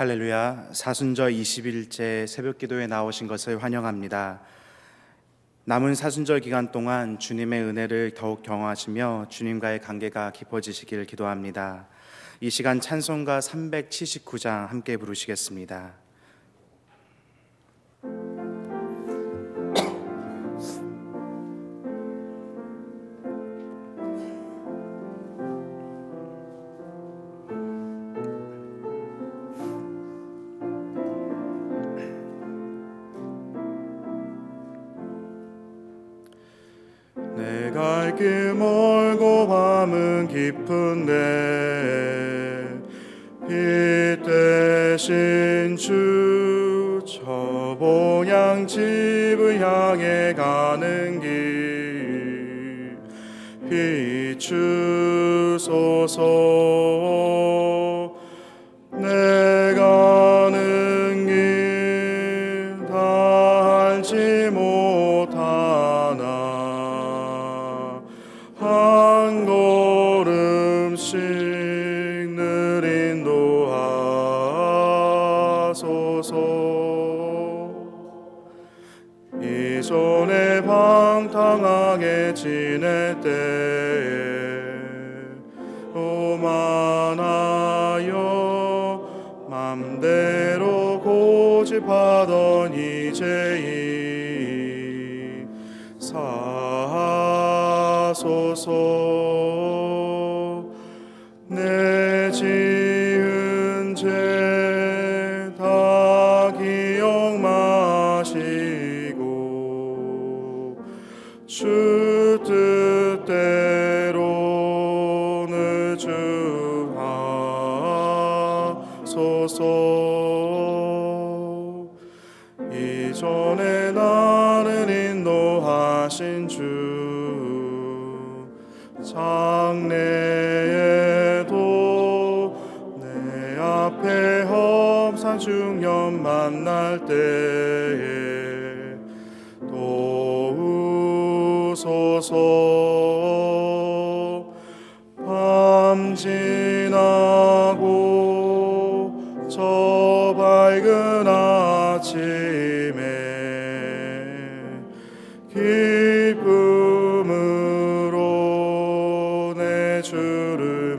할렐루야, 사순절 20일째 새벽기도에 나오신 것을 환영합니다. 남은 사순절 기간 동안 주님의 은혜를 더욱 경험하시며 주님과의 관계가 깊어지시길 기도합니다. 이 시간 찬송가 379장 함께 부르시겠습니다. 내 갈 길 멀고 밤은 깊은데 빛 대신 주 저 본향 집을 향해 가는 길 비추소서. 내 가는 길 다 알지 못하나 한 걸음씩 늘 인도하소서. 이전에 방탕하게 지낼 때에 오만하여 맘대로 고집하던 이제이 사하소서. 내 지은 죄 다 기억 마시고 주 뜻대로 늘 주하소서. 이전에 나를 인도하신 주 장래에도 내 앞에 험산 중년 만날 때에 도우소서. 밤 지나고 저 밝은 아침에 기쁨으로 내 주를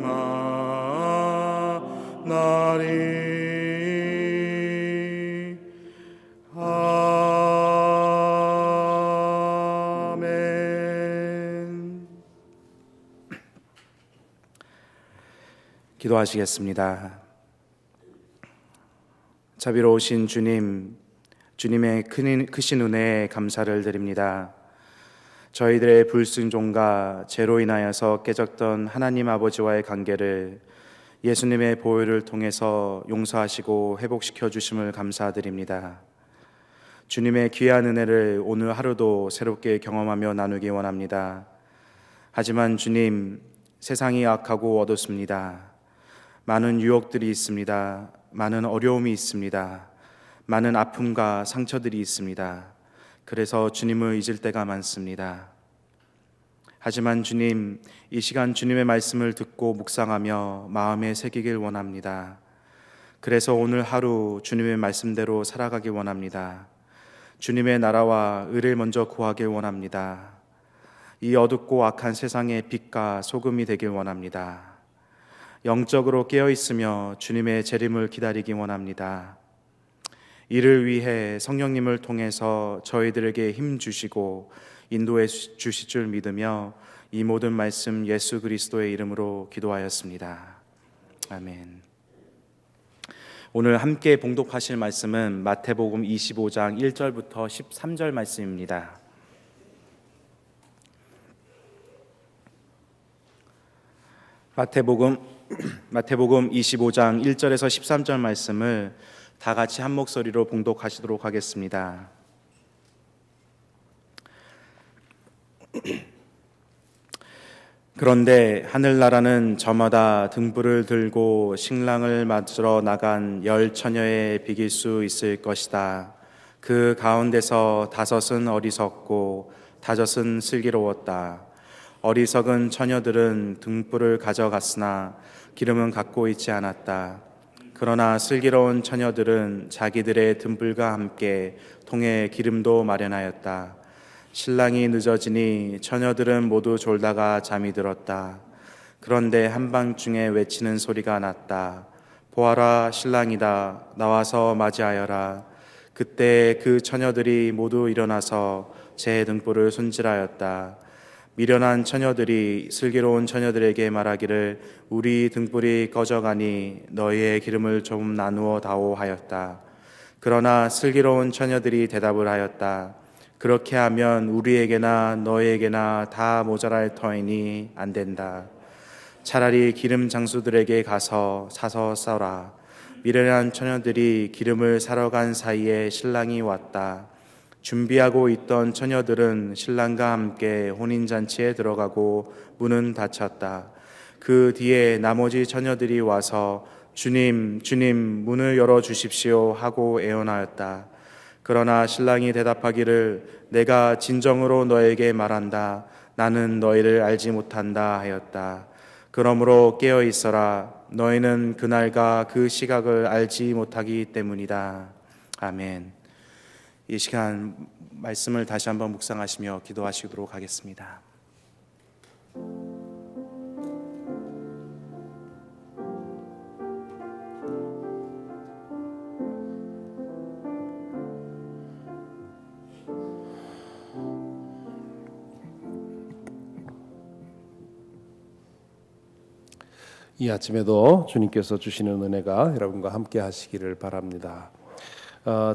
만나리. 아멘. 기도하시겠습니다. 자비로우신 주님, 주님의 크신 은혜에 감사를 드립니다. 저희들의 불순종과 죄로 인하여서 깨졌던 하나님 아버지와의 관계를 예수님의 보혈을 통해서 용서하시고 회복시켜 주심을 감사드립니다. 주님의 귀한 은혜를 오늘 하루도 새롭게 경험하며 나누기 원합니다. 하지만 주님, 세상이 악하고 어둡습니다. 많은 유혹들이 있습니다. 많은 어려움이 있습니다. 많은 아픔과 상처들이 있습니다. 그래서 주님을 잊을 때가 많습니다. 하지만 주님, 이 시간 주님의 말씀을 듣고 묵상하며 마음에 새기길 원합니다. 그래서 오늘 하루 주님의 말씀대로 살아가길 원합니다. 주님의 나라와 의를 먼저 구하길 원합니다. 이 어둡고 악한 세상의 빛과 소금이 되길 원합니다. 영적으로 깨어있으며 주님의 재림을 기다리기 원합니다. 이를 위해 성령님을 통해서 저희들에게 힘 주시고 인도해 주실 줄 믿으며 이 모든 말씀 예수 그리스도의 이름으로 기도하였습니다. 아멘. 오늘 함께 봉독하실 말씀은 마태복음 25장 1절부터 13절 말씀입니다. 마태복음 25장 1절에서 13절 말씀을 다 같이 한 목소리로 봉독하시도록 하겠습니다. 그런데 하늘나라는 저마다 등불을 들고 신랑을 맞으러 나간 10처녀에 비길 수 있을 것이다. 그 가운데서 5은 어리석고 5은 슬기로웠다. 어리석은 처녀들은 등불을 가져갔으나 기름은 갖고 있지 않았다. 그러나 슬기로운 처녀들은 자기들의 등불과 함께 통에 기름도 마련하였다. 신랑이 늦어지니 처녀들은 모두 졸다가 잠이 들었다. 그런데 한밤중에 외치는 소리가 났다. 보아라, 신랑이다. 나와서 맞이하여라. 그때 그 처녀들이 모두 일어나서 제 등불을 손질하였다. 미련한 처녀들이 슬기로운 처녀들에게 말하기를 우리 등불이 꺼져가니 너희의 기름을 좀 나누어 다오 하였다. 그러나 슬기로운 처녀들이 대답을 하였다. 그렇게 하면 우리에게나 너희에게나 다 모자랄 터이니 안 된다. 차라리 기름 장수들에게 가서 사서 써라. 미련한 처녀들이 기름을 사러 간 사이에 신랑이 왔다. 준비하고 있던 처녀들은 신랑과 함께 혼인잔치에 들어가고 문은 닫혔다. 그 뒤에 나머지 처녀들이 와서 주님, 주님, 문을 열어주십시오 하고 애원하였다. 그러나 신랑이 대답하기를 내가 진정으로 너에게 말한다. 나는 너희를 알지 못한다 하였다. 그러므로 깨어 있어라. 너희는 그날과 그 시각을 알지 못하기 때문이다. 아멘. 이 시간 말씀을 다시 한번 묵상하시며 기도하시도록 하겠습니다. 이 아침에도 주님께서 주시는 은혜가 여러분과 함께 하시기를 바랍니다.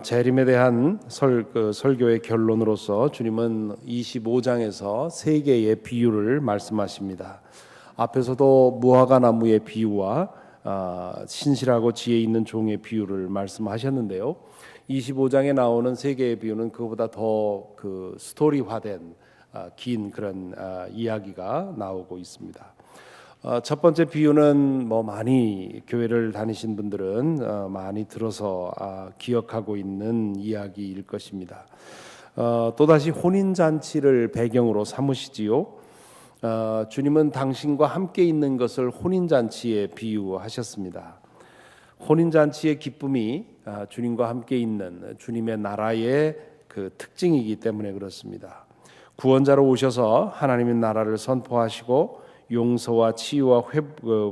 재림에 대한 설교의 결론으로서 주님은 25장에서 세 개의 비유를 말씀하십니다. 앞에서도 무화과 나무의 비유와 신실하고 지혜 있는 종의 비유를 말씀하셨는데요. 25장에 나오는 세 개의 비유는 그보다 더 스토리화된 긴 그런 이야기가 나오고 있습니다. 첫 번째 비유는 많이 교회를 다니신 분들은 많이 들어서 기억하고 있는 이야기일 것입니다. 또다시 혼인잔치를 배경으로 삼으시지요. 주님은 당신과 함께 있는 것을 혼인잔치에 비유하셨습니다. 혼인잔치의 기쁨이 주님과 함께 있는 주님의 나라의 그 특징이기 때문에 그렇습니다. 구원자로 오셔서 하나님의 나라를 선포하시고 용서와 치유와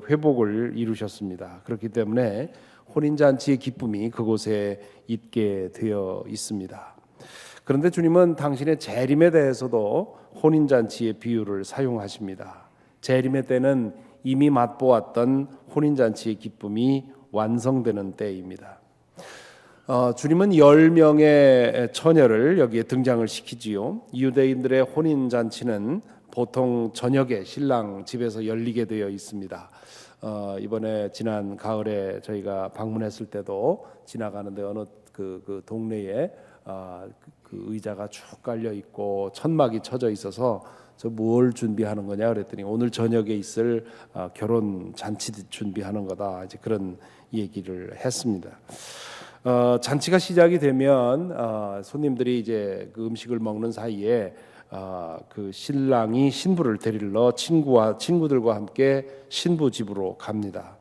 회복을 이루셨습니다. 그렇기 때문에 혼인잔치의 기쁨이 그곳에 있게 되어 있습니다. 그런데 주님은 당신의 재림에 대해서도 혼인잔치의 비유를 사용하십니다. 재림의 때는 이미 맛보았던 혼인잔치의 기쁨이 완성되는 때입니다. 주님은 10명의 처녀를 여기에 등장을 시키지요. 유대인들의 혼인잔치는 보통 저녁에 신랑 집에서 열리게 되어 있습니다. 이번에 지난 가을에 저희가 방문했을 때도 지나가는데 어느 그 동네에 그 의자가 쭉 깔려 있고 천막이 쳐져 있어서 저 뭘 준비하는 거냐 그랬더니 오늘 저녁에 있을 결혼 잔치 준비하는 거다. 이제 그런 얘기를 했습니다. 잔치가 시작이 되면 손님들이 이제 그 음식을 먹는 사이에 그 신랑이 신부를 데리러 친구들과 함께 신부 집으로 갑니다.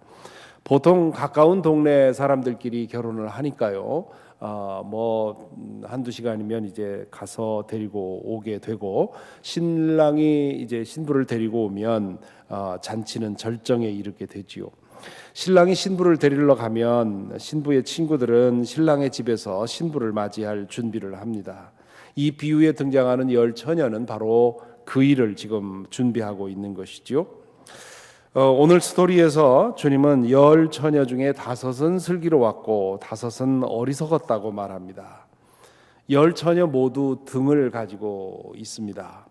보통 가까운 동네 사람들끼리 결혼을 하니까요. 한두 시간이면 이제 가서 데리고 오게 되고 신랑이 이제 신부를 데리고 오면 잔치는 절정에 이르게 되지요. 신랑이 신부를 데리러 가면 신부의 친구들은 신랑의 집에서 신부를 맞이할 준비를 합니다. 이 비유에 등장하는 10처녀는 바로 그 일을 지금 준비하고 있는 것이죠. 오늘 스토리에서 주님은 10처녀 중에 5은 슬기로웠고 5은 어리석었다고 말합니다. 10처녀 모두 등을 가지고 있습니다.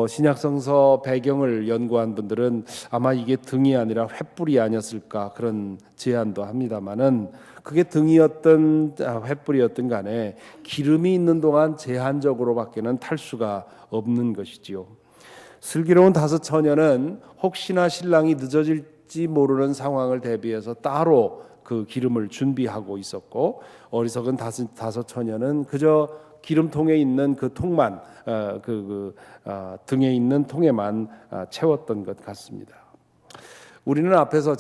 신약성서 배경을 연구한 분들은 아마 이게 등이 아니라 횃불이 아니었을까 그런 제안도 합니다만은 그게 등이었든 횃불이었든 간에 기름이 있는 동안 제한적으로밖에는 탈 수가 없는 것이지요. 슬기로운 5처녀는 혹시나 신랑이 늦어질지 모르는 상황을 대비해서 따로 그 기름을 준비하고 있었고 어리석은 5처녀는 그저 기름통에 있는 그 통만 등에 있는 통에만 채웠던 것 같습니다. 우리는 앞에서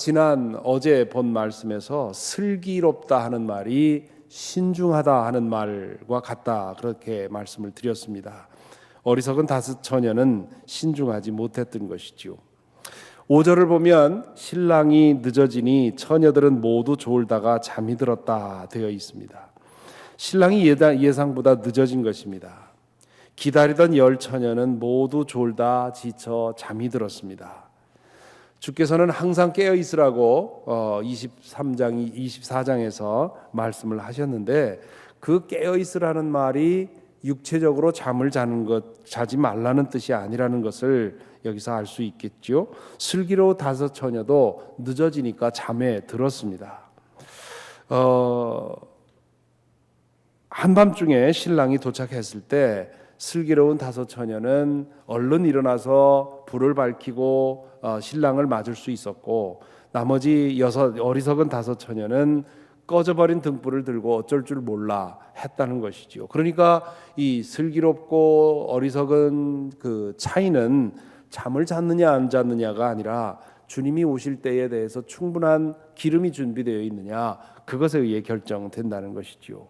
어제 본 말씀에서 슬기롭다 하는 말이 신중하다 하는 말과 같다, 그렇게 말씀을 드렸습니다. 어리석은 다섯 처녀는 신중하지 못했던 것이지요. 5절을 보면 신랑이 늦어지니 처녀들은 모두 졸다가 잠이 들었다 되어 있습니다. 신랑이 예상보다 늦어진 것입니다. 기다리던 10처녀는 모두 졸다 지쳐 잠이 들었습니다. 주께서는 항상 깨어 있으라고 24장에서 말씀을 하셨는데, 그 깨어 있으라는 말이 육체적으로 잠을 자지 말라는 뜻이 아니라는 것을 여기서 알 수 있겠죠. 슬기로운 다섯 처녀도 늦어지니까 잠에 들었습니다. 한밤중에 신랑이 도착했을 때 슬기로운 다섯 처녀는 얼른 일어나서 불을 밝히고 신랑을 맞을 수 있었고, 나머지 어리석은 다섯 처녀는 꺼져버린 등불을 들고 어쩔 줄 몰라 했다는 것이지요. 그러니까 이 슬기롭고 어리석은 그 차이는 잠을 잤느냐 안 잤느냐가 아니라 주님이 오실 때에 대해서 충분한 기름이 준비되어 있느냐, 그것에 의해 결정된다는 것이지요.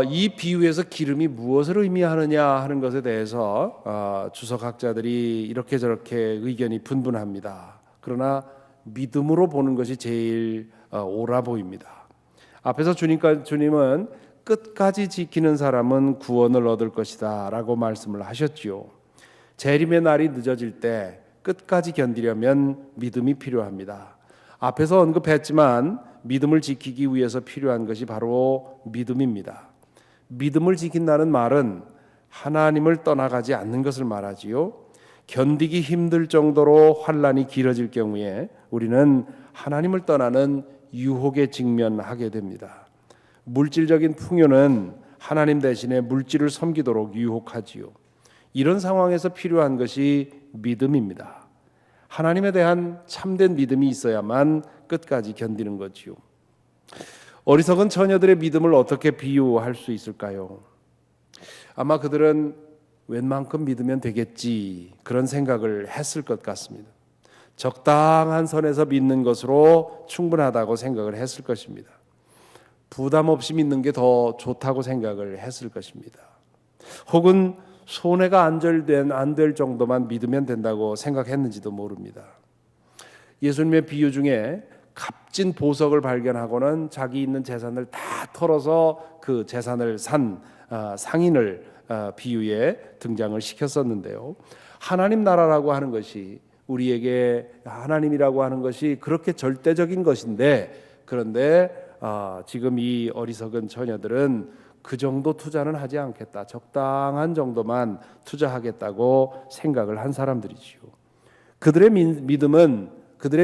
이 비유에서 기름이 무엇을 의미하느냐 하는 것에 대해서 주석학자들이 이렇게 저렇게 의견이 분분합니다. 그러나 믿음으로 보는 것이 제일 옳아 보입니다. 앞에서 주님은 끝까지 지키는 사람은 구원을 얻을 것이다 라고 말씀을 하셨지요. 재림의 날이 늦어질 때 끝까지 견디려면 믿음이 필요합니다. 앞에서 언급했지만 믿음을 지키기 위해서 필요한 것이 바로 믿음입니다. 믿음을 지킨다는 말은 하나님을 떠나가지 않는 것을 말하지요. 견디기 힘들 정도로 환난이 길어질 경우에 우리는 하나님을 떠나는 유혹에 직면하게 됩니다. 물질적인 풍요는 하나님 대신에 물질을 섬기도록 유혹하지요. 이런 상황에서 필요한 것이 믿음입니다. 하나님에 대한 참된 믿음이 있어야만 끝까지 견디는 거지요. 어리석은 처녀들의 믿음을 어떻게 비유할 수 있을까요? 아마 그들은 웬만큼 믿으면 되겠지, 그런 생각을 했을 것 같습니다. 적당한 선에서 믿는 것으로 충분하다고 생각을 했을 것입니다. 부담 없이 믿는 게 더 좋다고 생각을 했을 것입니다. 혹은 손해가 안 될 정도만 믿으면 된다고 생각했는지도 모릅니다. 예수님의 비유 중에 값진 보석을 발견하고는 자기 있는 재산을 다 털어서 그 재산을 산 상인을 비유에 등장을 시켰었는데요. 하나님 나라라고 하는 것이, 우리에게 하나님이라고 하는 것이 그렇게 절대적인 것인데, 그런데 지금 이 어리석은 처녀들은 그 정도 투자는 하지 않겠다, 적당한 정도만 투자하겠다고 생각을 한 사람들이지요. 그들의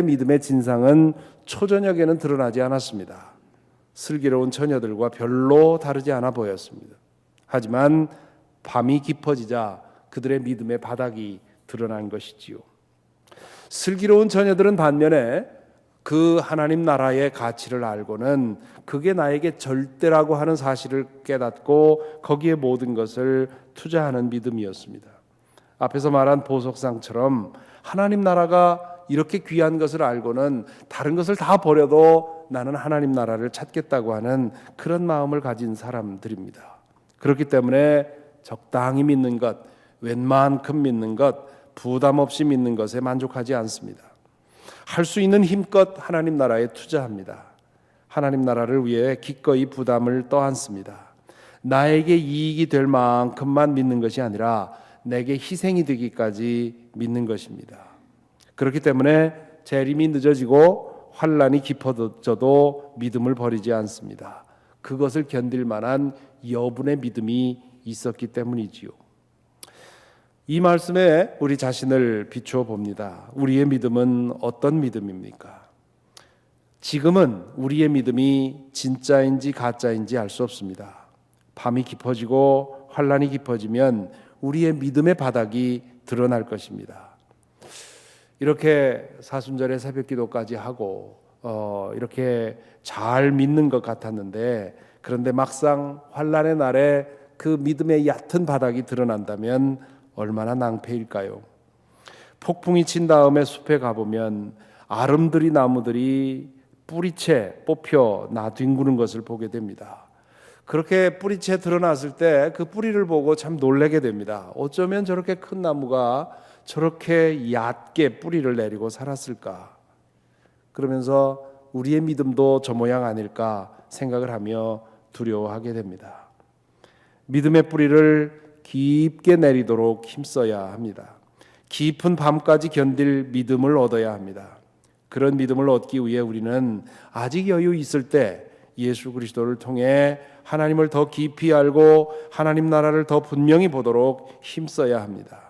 믿음의 진상은 초저녁에는 드러나지 않았습니다. 슬기로운 처녀들과 별로 다르지 않아 보였습니다. 하지만 밤이 깊어지자 그들의 믿음의 바닥이 드러난 것이지요. 슬기로운 처녀들은 반면에 그 하나님 나라의 가치를 알고는 그게 나에게 절대라고 하는 사실을 깨닫고 거기에 모든 것을 투자하는 믿음이었습니다. 앞에서 말한 보석상처럼 하나님 나라가 이렇게 귀한 것을 알고는 다른 것을 다 버려도 나는 하나님 나라를 찾겠다고 하는 그런 마음을 가진 사람들입니다. 그렇기 때문에 적당히 믿는 것, 웬만큼 믿는 것, 부담 없이 믿는 것에 만족하지 않습니다. 할 수 있는 힘껏 하나님 나라에 투자합니다. 하나님 나라를 위해 기꺼이 부담을 떠안습니다. 나에게 이익이 될 만큼만 믿는 것이 아니라 내게 희생이 되기까지 믿는 것입니다. 그렇기 때문에 재림이 늦어지고 환난이 깊어져도 믿음을 버리지 않습니다. 그것을 견딜 만한 여분의 믿음이 있었기 때문이지요. 이 말씀에 우리 자신을 비추어 봅니다. 우리의 믿음은 어떤 믿음입니까? 지금은 우리의 믿음이 진짜인지 가짜인지 알 수 없습니다. 밤이 깊어지고 환난이 깊어지면 우리의 믿음의 바닥이 드러날 것입니다. 이렇게 사순절에 새벽기도까지 하고 이렇게 잘 믿는 것 같았는데, 그런데 막상 환난의 날에 그 믿음의 얕은 바닥이 드러난다면 얼마나 낭패일까요? 폭풍이 친 다음에 숲에 가보면 아름드리 나무들이 뿌리채 뽑혀 나뒹구는 것을 보게 됩니다. 그렇게 뿌리채 드러났을 때 그 뿌리를 보고 참 놀라게 됩니다. 어쩌면 저렇게 큰 나무가 저렇게 얕게 뿌리를 내리고 살았을까? 그러면서 우리의 믿음도 저 모양 아닐까 생각을 하며 두려워하게 됩니다. 믿음의 뿌리를 깊게 내리도록 힘써야 합니다. 깊은 밤까지 견딜 믿음을 얻어야 합니다. 그런 믿음을 얻기 위해 우리는 아직 여유 있을 때 예수 그리스도를 통해 하나님을 더 깊이 알고 하나님 나라를 더 분명히 보도록 힘써야 합니다.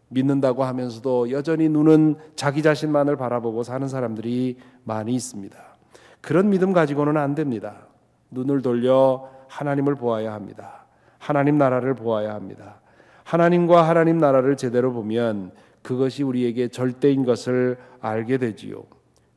믿는다고 하면서도 여전히 눈은 자기 자신만을 바라보고 사는 사람들이 많이 있습니다. 그런 믿음 가지고는 안 됩니다. 눈을 돌려 하나님을 보아야 합니다. 하나님 나라를 보아야 합니다. 하나님과 하나님 나라를 제대로 보면 그것이 우리에게 절대인 것을 알게 되지요.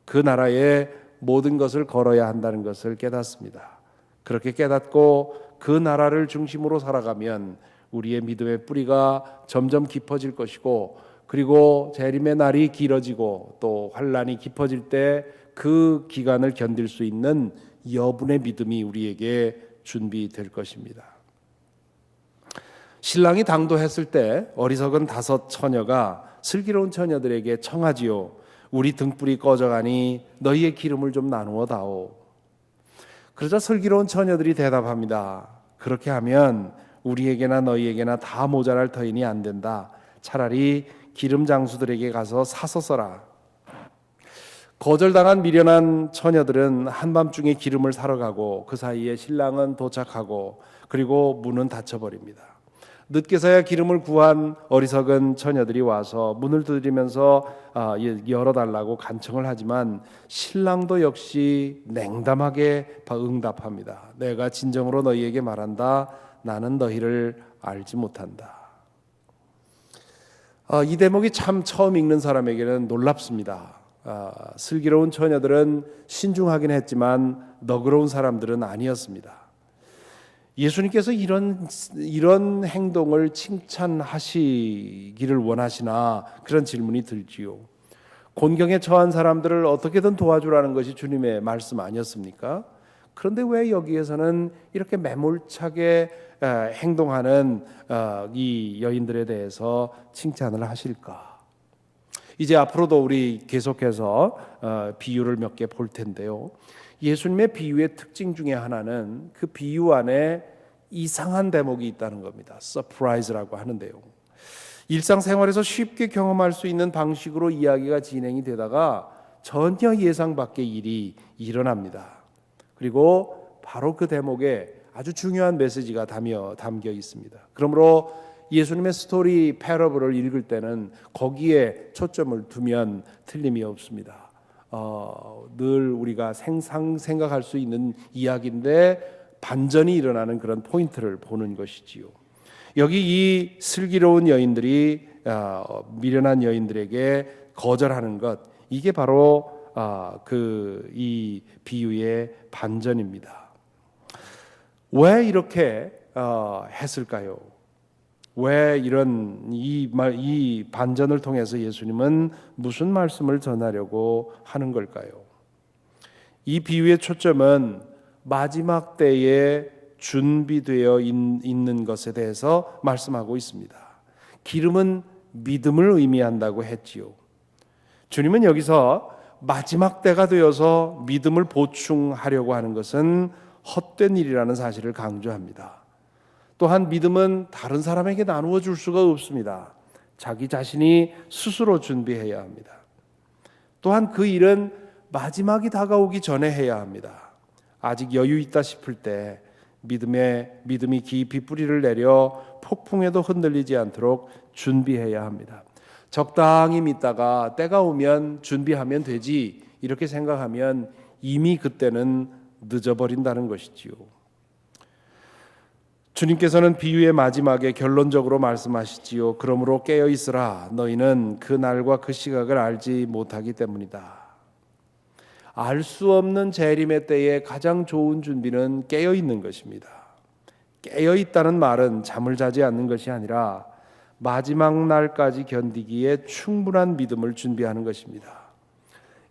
그 나라에 모든 것을 걸어야 한다는 것을 깨닫습니다. 그렇게 깨닫고 그 나라를 중심으로 살아가면 우리의 믿음의 뿌리가 점점 깊어질 것이고, 그리고 재림의 날이 길어지고 또 환란이 깊어질 때 그 기간을 견딜 수 있는 여분의 믿음이 우리에게 준비될 것입니다. 신랑이 당도했을 때 어리석은 5 처녀가 슬기로운 처녀들에게 청하지요. 우리 등불이 꺼져가니 너희의 기름을 좀 나누어 다오. 그러자 슬기로운 처녀들이 대답합니다. 그렇게 하면 우리에게나 너희에게나 다 모자랄 터이니 안 된다. 차라리 기름 장수들에게 가서 사서 써라. 거절당한 미련한 처녀들은 한밤중에 기름을 사러 가고 그 사이에 신랑은 도착하고 그리고 문은 닫혀버립니다. 늦게서야 기름을 구한 어리석은 처녀들이 와서 문을 두드리면서 열어달라고 간청을 하지만 신랑도 역시 냉담하게 응답합니다. 내가 진정으로 너희에게 말한다. 나는 너희를 알지 못한다. 이 대목이 참 처음 읽는 사람에게는 놀랍습니다. 슬기로운 처녀들은 신중하긴 했지만 너그러운 사람들은 아니었습니다. 예수님께서 이런 행동을 칭찬하시기를 원하시나 그런 질문이 들지요. 곤경에 처한 사람들을 어떻게든 도와주라는 것이 주님의 말씀 아니었습니까? 그런데 왜 여기에서는 이렇게 매몰차게 행동하는 이 여인들에 대해서 칭찬을 하실까? 이제 앞으로도 우리 계속해서 비유를 몇 개 볼 텐데요. 예수님의 비유의 특징 중에 하나는 그 비유 안에 이상한 대목이 있다는 겁니다. 서프라이즈라고 하는데요. 일상생활에서 쉽게 경험할 수 있는 방식으로 이야기가 진행이 되다가 전혀 예상 밖의 일이 일어납니다. 그리고 바로 그 대목에 아주 중요한 메시지가 담겨 있습니다. 그러므로 예수님의 스토리 패러블을 읽을 때는 거기에 초점을 두면 틀림이 없습니다. 늘 우리가 생각할 수 있는 이야기인데 반전이 일어나는 그런 포인트를 보는 것이지요. 여기 이 슬기로운 여인들이 미련한 여인들에게 거절하는 것, 이게 바로 이 비유의 반전입니다. 왜 이렇게 했을까요? 왜 이 반전을 통해서 예수님은 무슨 말씀을 전하려고 하는 걸까요? 이 비유의 초점은 마지막 때에 준비되어 있는 것에 대해서 말씀하고 있습니다. 기름은 믿음을 의미한다고 했지요. 주님은 여기서 마지막 때가 되어서 믿음을 보충하려고 하는 것은 헛된 일이라는 사실을 강조합니다. 또한 믿음은 다른 사람에게 나누어 줄 수가 없습니다. 자기 자신이 스스로 준비해야 합니다. 또한 그 일은 마지막이 다가오기 전에 해야 합니다. 아직 여유 있다 싶을 때 믿음이 깊이 뿌리를 내려 폭풍에도 흔들리지 않도록 준비해야 합니다. 적당히 믿다가 때가 오면 준비하면 되지 이렇게 생각하면 이미 그때는 늦어버린다는 것이지요. 주님께서는 비유의 마지막에 결론적으로 말씀하시지요. 그러므로 깨어 있으라. 너희는 그 날과 그 시각을 알지 못하기 때문이다. 알 수 없는 재림의 때에 가장 좋은 준비는 깨어 있는 것입니다. 깨어 있다는 말은 잠을 자지 않는 것이 아니라 마지막 날까지 견디기에 충분한 믿음을 준비하는 것입니다.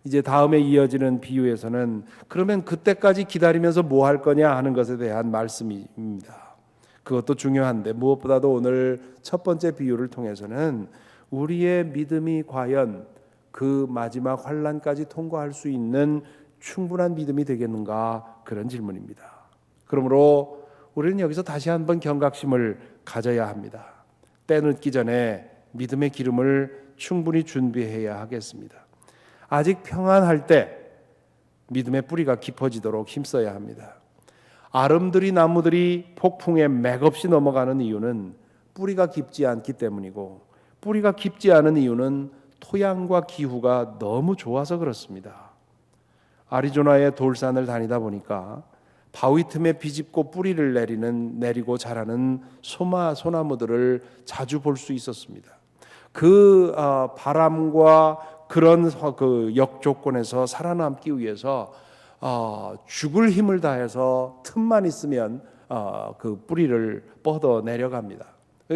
이제 다음에 이어지는 비유에서는 그러면 그때까지 기다리면서 뭐 할 거냐 하는 것에 대한 말씀입니다. 그것도 중요한데 무엇보다도 오늘 첫 번째 비유를 통해서는 우리의 믿음이 과연 그 마지막 환난까지 통과할 수 있는 충분한 믿음이 되겠는가, 그런 질문입니다. 그러므로 우리는 여기서 다시 한번 경각심을 가져야 합니다. 때 늦기 전에 믿음의 기름을 충분히 준비해야 하겠습니다. 아직 평안할 때 믿음의 뿌리가 깊어지도록 힘써야 합니다. 아름드리 나무들이 폭풍에 맥없이 넘어가는 이유는 뿌리가 깊지 않기 때문이고, 뿌리가 깊지 않은 이유는 토양과 기후가 너무 좋아서 그렇습니다. 아리조나의 돌산을 다니다 보니까 바위 틈에 비집고 뿌리를 내리고 자라는 소나무들을 자주 볼 수 있었습니다. 그 바람과 그런 그 역조건에서 살아남기 위해서 죽을 힘을 다해서 틈만 있으면 그 뿌리를 뻗어 내려갑니다.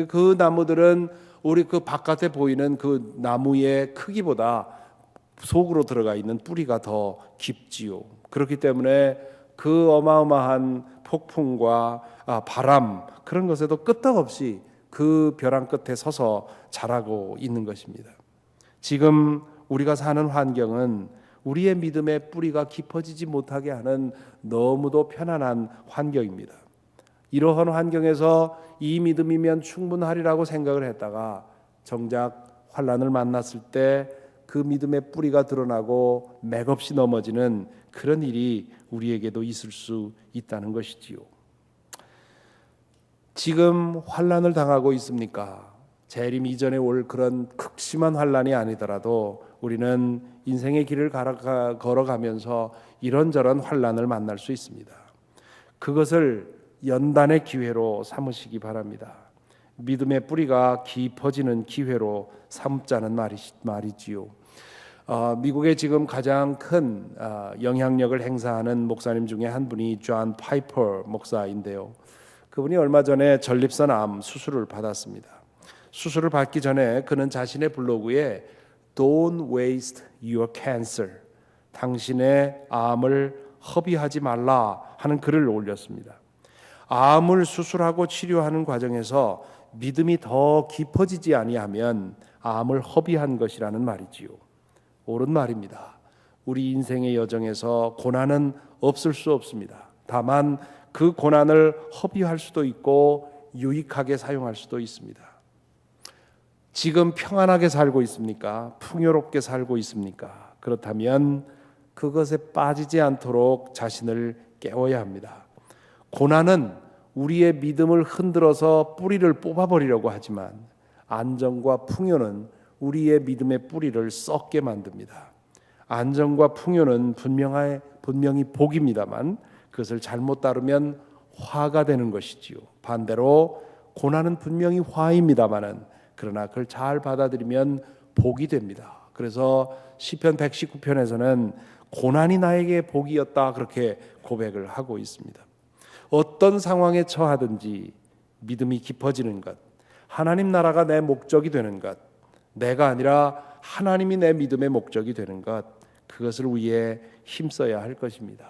그 나무들은 우리 그 바깥에 보이는 그 나무의 크기보다 속으로 들어가 있는 뿌리가 더 깊지요. 그렇기 때문에 그 어마어마한 폭풍과 바람, 그런 것에도 끄떡없이 그 벼랑 끝에 서서 자라고 있는 것입니다. 지금 우리가 사는 환경은 우리의 믿음의 뿌리가 깊어지지 못하게 하는 너무도 편안한 환경입니다. 이러한 환경에서 이 믿음이면 충분하리라고 생각을 했다가 정작 환난을 만났을 때 그 믿음의 뿌리가 드러나고 맥없이 넘어지는 그런 일이 우리에게도 있을 수 있다는 것이지요. 지금 환난을 당하고 있습니까? 재림 이전에 올 그런 극심한 환난이 아니더라도 우리는 인생의 길을 걸어가면서 이런저런 환난을 만날 수 있습니다. 그것을 연단의 기회로 삼으시기 바랍니다. 믿음의 뿌리가 깊어지는 기회로 삼자는 말이지요. 미국에 지금 가장 큰 영향력을 행사하는 목사님 중에 한 분이 존 파이퍼 목사인데요. 그분이 얼마 전에 전립선 암 수술을 받았습니다. 수술을 받기 전에 그는 자신의 블로그에 Don't waste your cancer, 당신의 암을 허비하지 말라 하는 글을 올렸습니다. 암을 수술하고 치료하는 과정에서 믿음이 더 깊어지지 아니하면 암을 허비한 것이라는 말이지요. 옳은 말입니다. 우리 인생의 여정에서 고난은 없을 수 없습니다. 다만 그 고난을 허비할 수도 있고 유익하게 사용할 수도 있습니다. 지금 평안하게 살고 있습니까? 풍요롭게 살고 있습니까? 그렇다면 그것에 빠지지 않도록 자신을 깨워야 합니다. 고난은 우리의 믿음을 흔들어서 뿌리를 뽑아버리려고 하지만 안정과 풍요는 우리의 믿음의 뿌리를 썩게 만듭니다. 안정과 풍요는 분명히 복입니다만 그것을 잘못 다루면 화가 되는 것이지요. 반대로 고난은 분명히 화입니다마는 그러나 그걸 잘 받아들이면 복이 됩니다. 그래서 시편 119편에서는 고난이 나에게 복이었다 그렇게 고백을 하고 있습니다. 어떤 상황에 처하든지 믿음이 깊어지는 것, 하나님 나라가 내 목적이 되는 것, 내가 아니라 하나님이 내 믿음의 목적이 되는 것, 그것을 위해 힘써야 할 것입니다.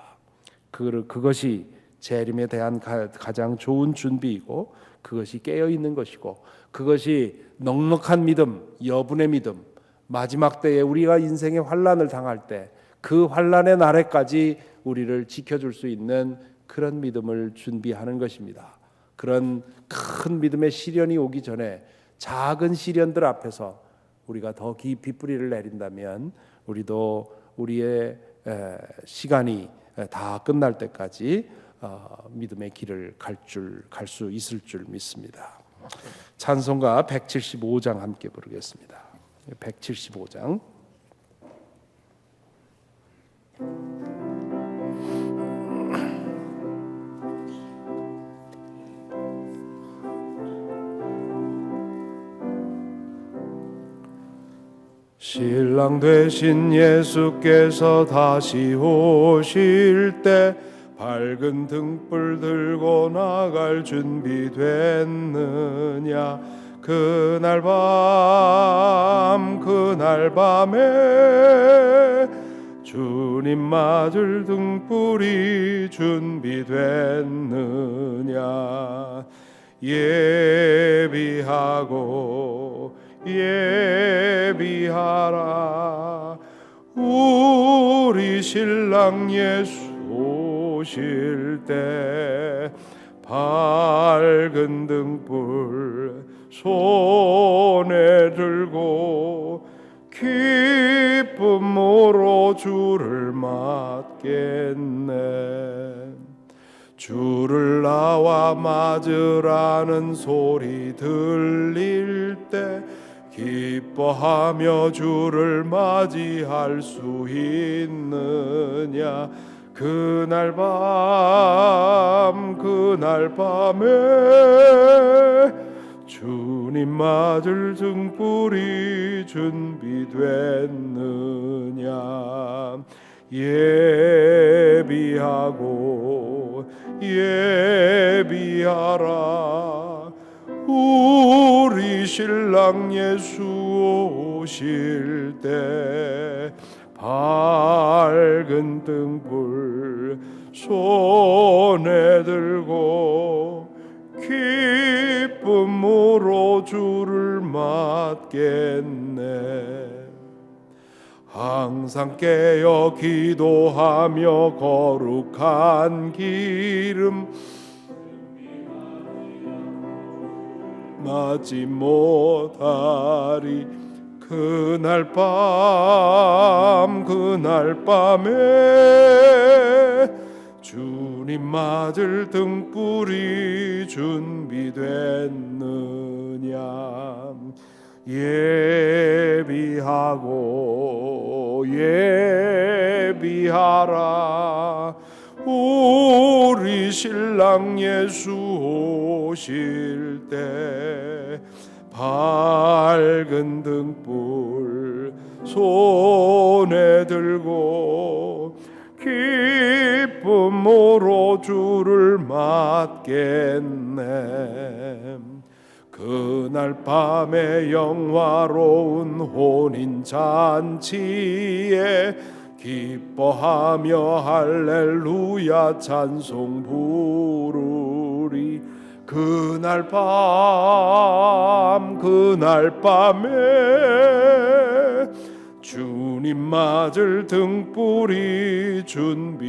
그것이 재림에 대한 가장 좋은 준비이고 그것이 깨어있는 것이고 그것이 넉넉한 믿음, 여분의 믿음, 마지막 때에 우리가 인생의 환난을 당할 때 그 환난의 날에까지 우리를 지켜줄 수 있는 그런 믿음을 준비하는 것입니다. 그런 큰 믿음의 시련이 오기 전에 작은 시련들 앞에서 우리가 더 깊이 뿌리를 내린다면 우리도 우리의 시간이 다 끝날 때까지 믿음의 길을 갈 수 있을 줄 믿습니다. 찬송가 175장 함께 부르겠습니다. 175장. 신랑 되신 예수께서 다시 오실 때 밝은 등불 들고 나갈 준비 됐느냐? 그날 밤에 주님 맞을 등불이 준비됐느냐. 예비하라. 우리 신랑 예수 오실 때 밝은 등불 손에 들고 기쁨으로 주를 맞겠네. 주를 나와 맞으라는 소리 들릴 때 기뻐하며 주를 맞이할 수 있느냐. 그날 밤에 주님 맞을 등불이 준비됐느냐. 예비하라. 우리 신랑 예수 오실 때 밝은 등불 손에 들고 기쁨으로 주를 맞겠네. 항상 깨어 기도하며 거룩한 기름 맞지 못하리. 그날 밤에 주님 맞을 등불이 준비됐느냐. 예비하라. 우리 신랑 예수 오실 때 밝은 등불 손에 들고 기쁨으로 주를 맞겠네. 그날 밤에 영화로운 혼인 잔치에 기뻐하며 할렐루야 찬송 부르리. 그날 밤에 주님 맞을 등불이 준비됐느냐.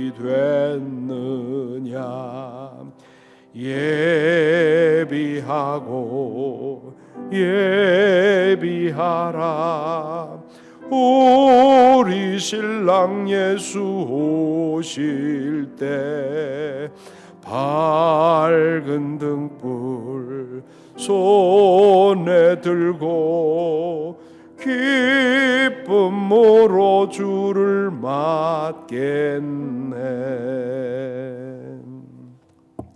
예비하라. 우리 신랑 예수 오실 때 밝은 등불 손에 들고 기쁨으로 주를 맞겠네.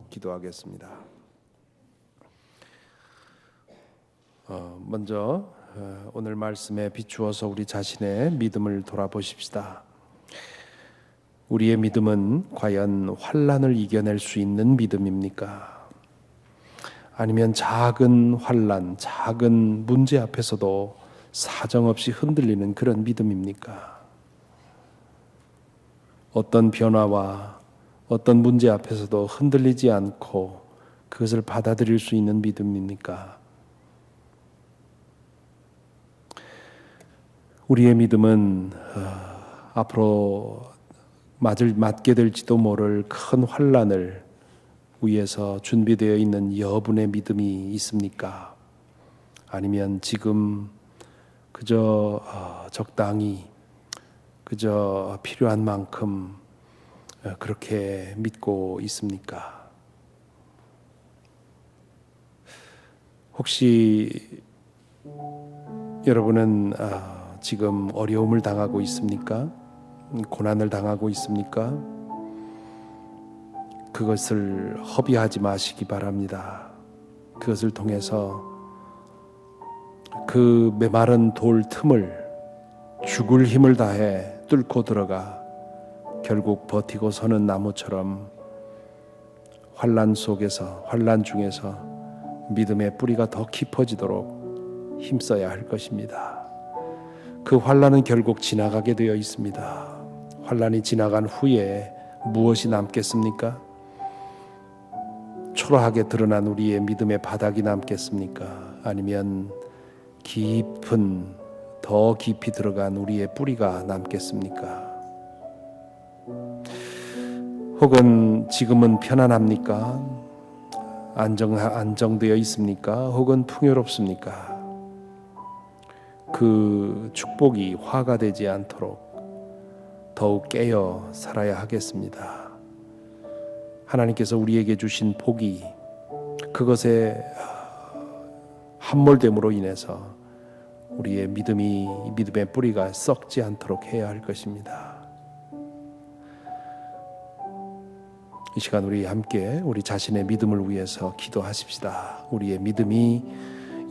기도하겠습니다. 먼저 오늘 말씀에 비추어서 우리 자신의 믿음을 돌아보십시다. 우리의 믿음은 과연 환난을 이겨낼 수 있는 믿음입니까? 아니면 작은 환난, 작은 문제 앞에서도 사정없이 흔들리는 그런 믿음입니까? 어떤 변화와 어떤 문제 앞에서도 흔들리지 않고 그것을 받아들일 수 있는 믿음입니까? 우리의 믿음은 앞으로 맞게 될지도 모를 큰 환난을 위해서 준비되어 있는 여분의 믿음이 있습니까? 아니면 지금 그저 적당히 그저 필요한 만큼 그렇게 믿고 있습니까? 혹시 여러분은 지금 어려움을 당하고 있습니까? 고난을 당하고 있습니까? 그것을 허비하지 마시기 바랍니다. 그것을 통해서 그 메마른 돌 틈을 죽을 힘을 다해 뚫고 들어가 결국 버티고 서는 나무처럼 환난 속에서, 환난 중에서 믿음의 뿌리가 더 깊어지도록 힘써야 할 것입니다. 그 환난은 결국 지나가게 되어 있습니다. 환난이 지나간 후에 무엇이 남겠습니까? 초라하게 드러난 우리의 믿음의 바닥이 남겠습니까? 아니면 깊은, 더 깊이 들어간 우리의 뿌리가 남겠습니까? 혹은 지금은 편안합니까? 안정되어 있습니까? 혹은 풍요롭습니까? 그 축복이 화가 되지 않도록 더욱 깨어 살아야 하겠습니다. 하나님께서 우리에게 주신 복이 그것의 함몰됨으로 인해서 우리의 믿음의 뿌리가 썩지 않도록 해야 할 것입니다. 이 시간 우리 함께 우리 자신의 믿음을 위해서 기도하십시다. 우리의 믿음이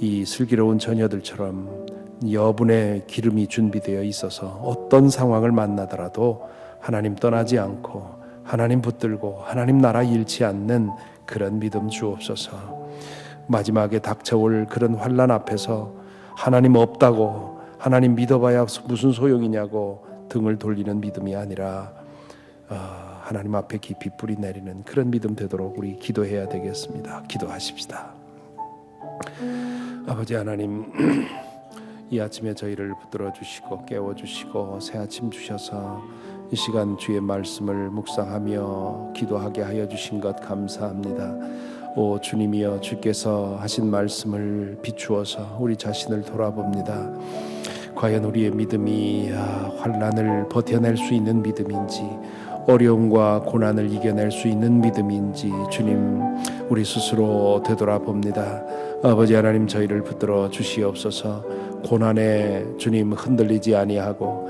이 슬기로운 처녀들처럼 여분의 기름이 준비되어 있어서 어떤 상황을 만나더라도 하나님 떠나지 않고 하나님 붙들고 하나님 나라 잃지 않는 그런 믿음 주옵소서. 마지막에 닥쳐올 그런 환난 앞에서 하나님 없다고, 하나님 믿어봐야 무슨 소용이냐고 등을 돌리는 믿음이 아니라 하나님 앞에 깊이 뿌리 내리는 그런 믿음 되도록 우리 기도해야 되겠습니다. 기도하십시다. 아버지 하나님, 이 아침에 저희를 붙들어 주시고 깨워 주시고 새 아침 주셔서 이 시간 주의 말씀을 묵상하며 기도하게 하여 주신 것 감사합니다. 오 주님이여, 주께서 하신 말씀을 비추어서 우리 자신을 돌아봅니다. 과연 우리의 믿음이 환난을 버텨낼 수 있는 믿음인지, 어려움과 고난을 이겨낼 수 있는 믿음인지 주님, 우리 스스로 되돌아봅니다. 아버지 하나님, 저희를 붙들어 주시옵소서. 고난에 주님 흔들리지 아니하고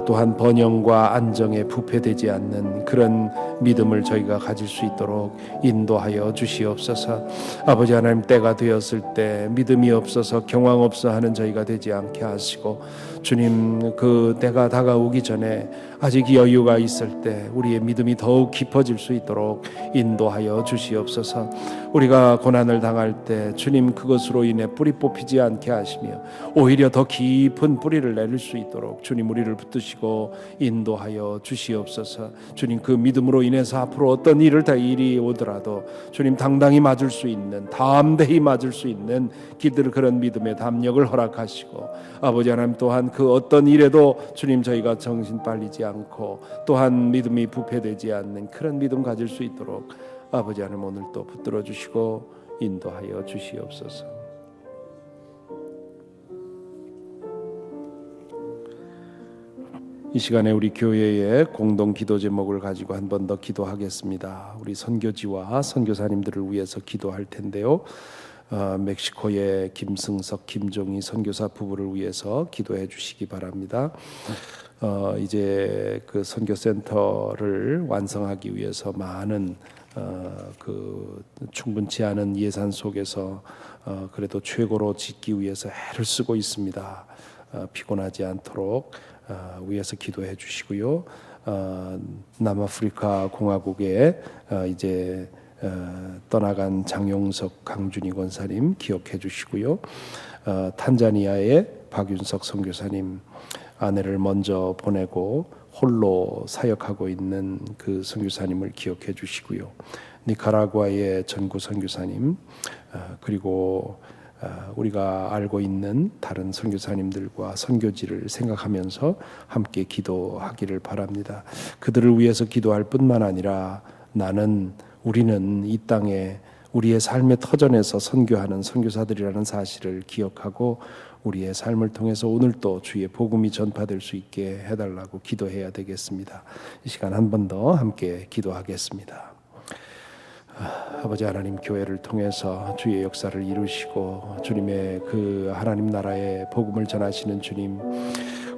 또한 번영과 안정에 부패되지 않는 그런 믿음을 저희가 가질 수 있도록 인도하여 주시옵소서. 아버지 하나님, 때가 되었을 때 믿음이 없어서 경황 없어 하는 저희가 되지 않게 하시고, 주님 그 때가 다가오기 전에 아직 여유가 있을 때 우리의 믿음이 더욱 깊어질 수 있도록 인도하여 주시옵소서. 우리가 고난을 당할 때 주님 그것으로 인해 뿌리 뽑히지 않게 하시며 오히려 더 깊은 뿌리를 내릴 수 있도록 주님 우리를 붙드시고 인도하여 주시옵소서. 주님 그 믿음으로 인해서 앞으로 어떤 일이 오더라도 주님 당당히 맞을 수 있는, 담대히 맞을 수 있는 그런 믿음의 담력을 허락하시고, 아버지 하나님 또한 그 어떤 일에도 주님 저희가 정신 빨리지 않고 또한 믿음이 부패되지 않는 그런 믿음 가질 수 있도록 아버지 하나님 오늘 또 붙들어 주시고 인도하여 주시옵소서. 이 시간에 우리 교회의 공동 기도 제목을 가지고 한 번 더 기도하겠습니다. 우리 선교지와 선교사님들을 위해서 기도할 텐데요. 멕시코의 김승석, 김종희 선교사 부부를 위해서 기도해 주시기 바랍니다. 이제 그 선교센터를 완성하기 위해서 많은 그 충분치 않은 예산 속에서 그래도 최고로 짓기 위해서 애를 쓰고 있습니다. 피곤하지 않도록 위해서 기도해 주시고요. 남아프리카 공화국에 이제 떠나간 장용석 강준희 권사님 기억해 주시고요. 탄자니아의 박윤석 선교사님, 아내를 먼저 보내고 홀로 사역하고 있는 그 선교사님을 기억해 주시고요. 니카라과의 전구 선교사님, 그리고 우리가 알고 있는 다른 선교사님들과 선교지를 생각하면서 함께 기도하기를 바랍니다. 그들을 위해서 기도할 뿐만 아니라 우리는 이 땅에 우리의 삶의 터전에서 선교하는 선교사들이라는 사실을 기억하고 우리의 삶을 통해서 오늘도 주의 복음이 전파될 수 있게 해달라고 기도해야 되겠습니다. 이 시간 한 번 더 함께 기도하겠습니다. 아버지 하나님, 교회를 통해서 주의 역사를 이루시고 주님의 그 하나님 나라의 복음을 전하시는 주님,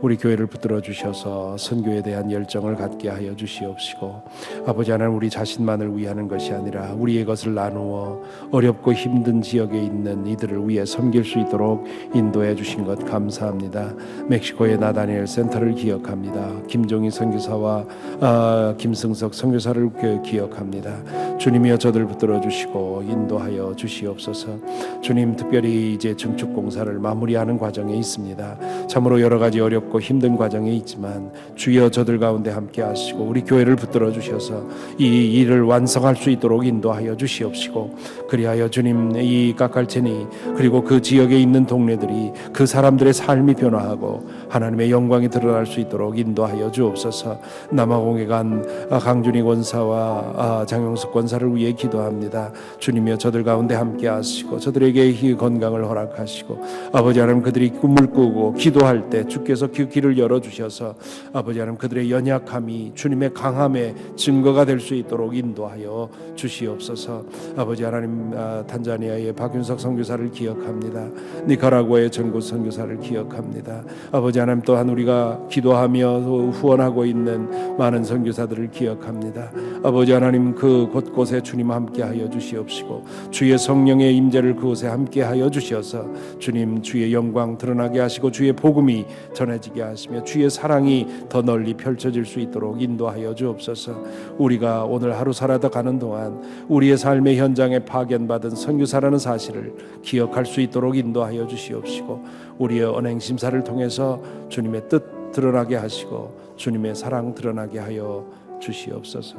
우리 교회를 붙들어 주셔서 선교에 대한 열정을 갖게 하여 주시옵시고, 아버지 하나님, 우리 자신만을 위하는 것이 아니라 우리의 것을 나누어 어렵고 힘든 지역에 있는 이들을 위해 섬길 수 있도록 인도해 주신 것 감사합니다. 멕시코의 나다니엘 센터를 기억합니다. 김종희 선교사와 김승석 선교사를 기억합니다. 주님이여 저들 붙들어 주시고 인도하여 주시옵소서. 주님, 특별히 이제 증축 공사를 마무리하는 과정에 있습니다. 참으로 여러 가지 어렵고 힘든 과정에 있지만 주여 저들 가운데 함께 하시고 우리 교회를 붙들어 주셔서 이 일을 완성할 수 있도록 인도하여 주시옵시고, 그리하여 주님, 이 까깔체니 그리고 그 지역에 있는 동네들이 그 사람들의 삶이 변화하고 하나님의 영광이 드러날 수 있도록 인도하여 주옵소서. 남아공에 간 강준희 권사와 장용석 권사를 위해 기도합니다. 주님이여 저들 가운데 함께 하시고 저들에게 이 건강을 허락하시고, 아버지 하나님, 그들이 꿈을 꾸고 기도할 때 주께서 그 길을 열어주셔서 아버지 하나님, 그들의 연약함이 주님의 강함의 증거가 될 수 있도록 인도하여 주시옵소서. 아버지 하나님, 탄자니아의 박윤석 선교사를 기억합니다. 니카라구아의 전구 선교사를 기억합니다. 아버지 하나님, 또한 우리가 기도하며 후원하고 있는 많은 선교사들을 기억합니다. 아버지 하나님, 그 곳곳에 주님 함께하여 주시옵시고 주의 성령의 임재를 그곳에 함께하여 주셔서 주님, 주의 영광 드러나게 하시고 주의 복음이 전해지게 하시며 주의 사랑이 더 널리 펼쳐질 수 있도록 인도하여 주옵소서. 우리가 오늘 하루 살아다 가는 동안 우리의 삶의 현장에 파견받은 선교사라는 사실을 기억할 수 있도록 인도하여 주시옵시고, 우리의 언행 심사를 통해서 주님의 뜻 드러나게 하시고 주님의 사랑 드러나게 하여 주시옵소서.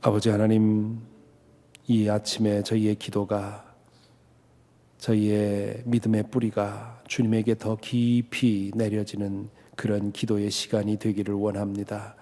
아버지 하나님, 이 아침에 저희의 기도가, 저희의 믿음의 뿌리가 주님에게 더 깊이 내려지는 그런 기도의 시간이 되기를 원합니다.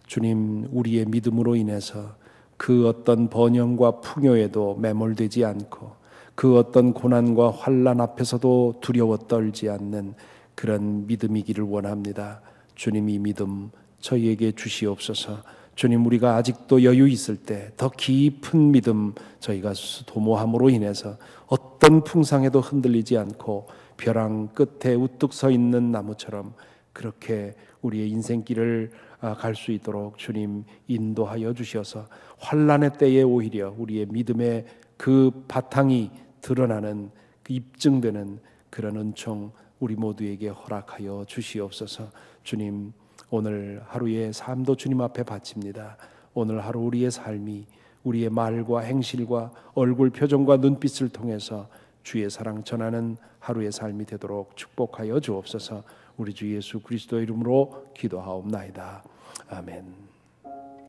주님, 우리의 믿음으로 인해서 그 어떤 번영과 풍요에도 매몰되지 않고 그 어떤 고난과 환난 앞에서도 두려워 떨지 않는 그런 믿음이기를 원합니다. 주님, 이 믿음 저희에게 주시옵소서. 주님, 우리가 아직도 여유 있을 때 더 깊은 믿음 저희가 도모함으로 인해서 어떤 풍상에도 흔들리지 않고 벼랑 끝에 우뚝 서 있는 나무처럼 그렇게 우리의 인생길을 갈 수 있도록 주님 인도하여 주셔서 환난의 때에 오히려 우리의 믿음의 그 바탕이 드러나는, 그 입증되는 그런 은총 우리 모두에게 허락하여 주시옵소서. 주님, 오늘 하루의 삶도 주님 앞에 바칩니다. 오늘 하루 우리의 삶이 우리의 말과 행실과 얼굴 표정과 눈빛을 통해서 주의 사랑 전하는 하루의 삶이 되도록 축복하여 주옵소서. 우리 주 예수 그리스도의 이름으로 기도하옵나이다. 아멘.